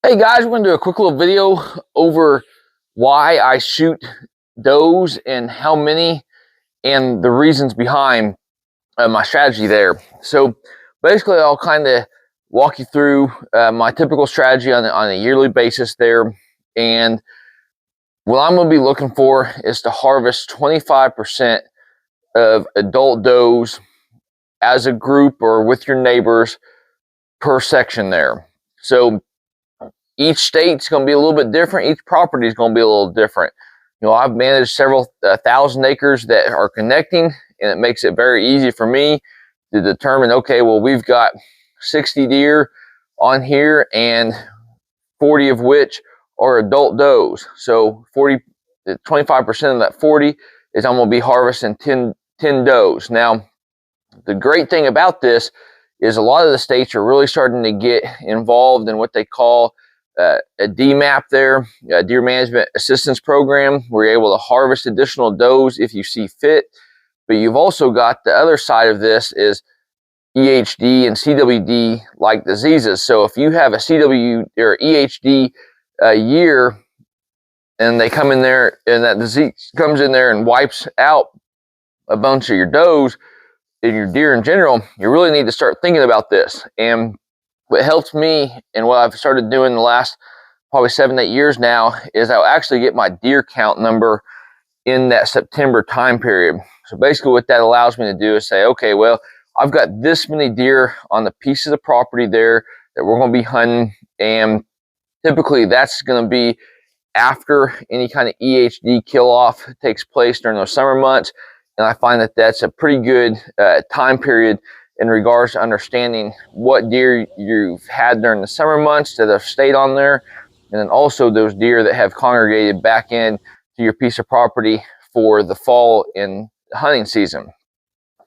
Hey guys, we're going to do a quick little video over why I shoot does and how many and the reasons behind my strategy there. So basically I'll kind of walk you through my typical strategy on a yearly basis there. And what I'm going to be looking for is to harvest 25% of adult does as a group or with your neighbors per section there. So each state's going to be a little bit different. Each property is going to be a little different. You know, I've managed several thousand acres that are connecting, and it makes it very easy for me to determine, okay, well, we've got 60 deer on here and 40 of which are adult does. So 25% of that 40 is I'm going to be harvesting 10 does. Now, the great thing about this is a lot of the states are really starting to get involved in what they call a DMAP there, a Deer Management Assistance Program, where you're able to harvest additional does if you see fit. But you've also got the other side of this is EHD and CWD like diseases. So if you have a CW or EHD year and they come in there and that disease comes in there and wipes out a bunch of your does and your deer in general, you really need to start thinking about this. And what helps me and what I've started doing the last probably 7-8 years now is I'll actually get my deer count number in that September time period. So basically what that allows me to do is say, okay, well, I've got this many deer on the pieces of property there that we're going to be hunting, and typically that's going to be after any kind of EHD kill off takes place during those summer months. And I find that that's a pretty good time period in regards to understanding what deer you've had during the summer months that have stayed on there, and then also those deer that have congregated back in to your piece of property for the fall and hunting season.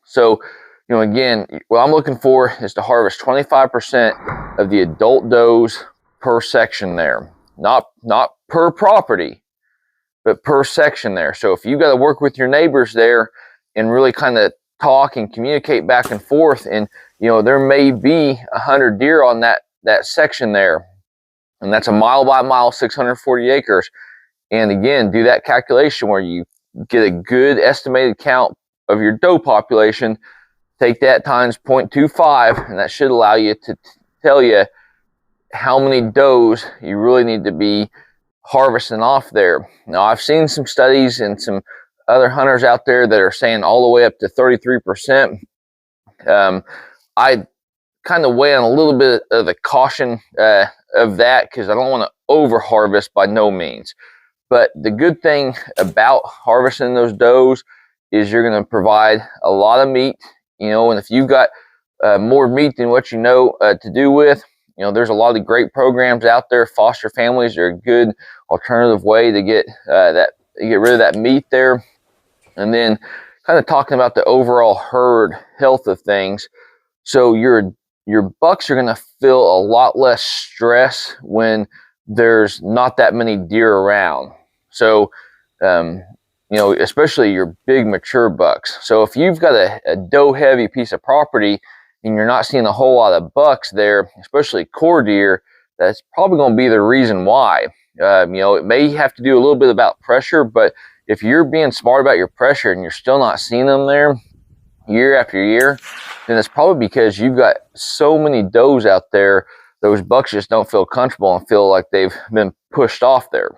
So, you know, again, what I'm looking for is to harvest 25% of the adult does per section there, not per property, but per section there. So if you got to work with your neighbors there and really kind of talk and communicate back and forth, and you know, there may be 100 deer on that section there, and that's a mile by mile, 640 acres. And again, do that calculation where you get a good estimated count of your doe population, take that times 0.25, and that should allow you to tell you how many does you really need to be harvesting off there. Now, I've seen some studies and some other hunters out there that are saying all the way up to 33%. I kind of weigh on a little bit of the caution of that, because I don't want to over harvest by no means. But the good thing about harvesting those does is you're going to provide a lot of meat, you know, and if you've got more meat than what you know to do with, you know, there's a lot of great programs out there. Foster families are a good alternative way to get rid of that meat there. And then kind of talking about the overall herd health of things. So your bucks are going to feel a lot less stress when there's not that many deer around. So, you know, especially your big mature bucks. So if you've got a doe heavy piece of property and you're not seeing a whole lot of bucks there, especially core deer, that's probably going to be the reason why. You know, it may have to do a little bit about pressure, but if you're being smart about your pressure and you're still not seeing them there year after year, then it's probably because you've got so many does out there, those bucks just don't feel comfortable and feel like they've been pushed off there.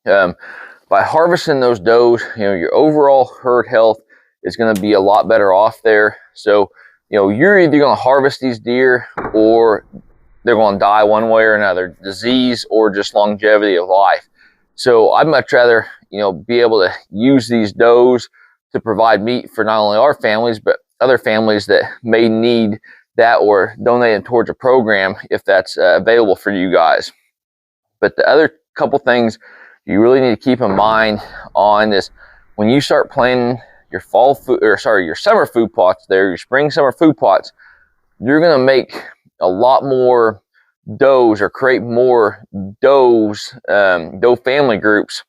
By harvesting those does, you know, your overall herd health is going to be a lot better off there. So, you know, you're either going to harvest these deer or they're going to die one way or another, disease or just longevity of life. So I'd much rather, you know, be able to use these does to provide meat for not only our families, but other families that may need that or donate it towards a program if that's available for you guys. But the other couple things you really need to keep in mind on is when you start planning your your summer food plots there, your spring summer food plots, you're going to make a lot more does or create more does, doe family groups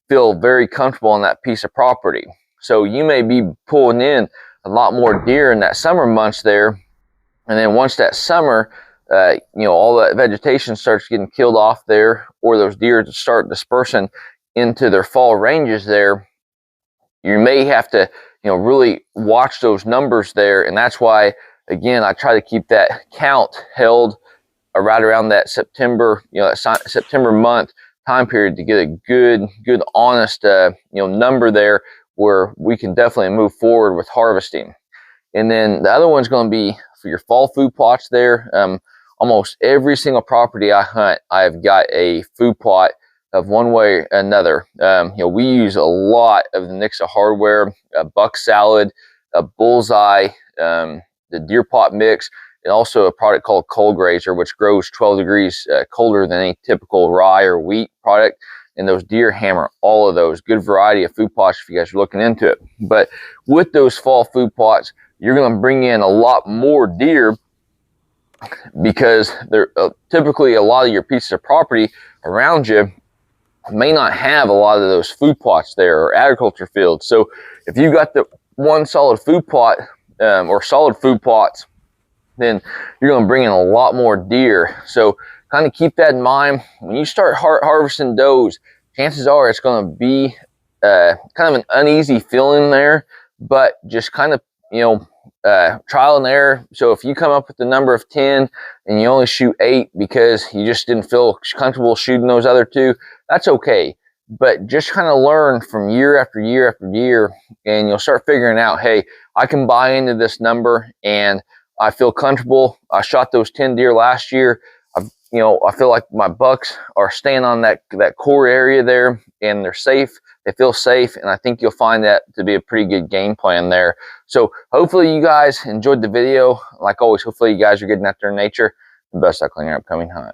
feel very comfortable on that piece of property. So you may be pulling in a lot more deer in that summer months there, and then once that summer you know, all that vegetation starts getting killed off there, or those deer start dispersing into their fall ranges there, you may have to, you know, really watch those numbers there. And that's why, again, I try to keep that count held right around that September, you know, that September month time period to get a good, honest, you know, number there where we can definitely move forward with harvesting. And then the other one's going to be for your fall food plots there. Almost every single property I hunt, I've got a food plot of one way or another. You know, we use a lot of the Nixa hardware, buck salad, a bullseye, the deer pot mix, and also a product called Cold Grazer, which grows 12 degrees colder than any typical rye or wheat product. And those deer hammer all of those. Good variety of food plots if you guys are looking into it. But with those fall food plots, you're going to bring in a lot more deer because they're typically a lot of your pieces of property around you may not have a lot of those food plots there or agriculture fields. So if you got the one solid food plot or solid food plots, then you're going to bring in a lot more deer. So kind of keep that in mind. When you start harvesting does, chances are it's going to be kind of an uneasy feeling there, but just kind of, you know, trial and error. So if you come up with the number of 10 and you only shoot 8 because you just didn't feel comfortable shooting those other 2, that's okay. But just kind of learn from year after year after year, and you'll start figuring out, hey, I can buy into this number and I feel comfortable. I shot those 10 deer last year. You know, I feel like my bucks are staying on that core area there, and they're safe. They feel safe, and I think you'll find that to be a pretty good game plan there. So hopefully you guys enjoyed the video. Like always, hopefully you guys are getting out there in nature. The best luck on your upcoming hunt.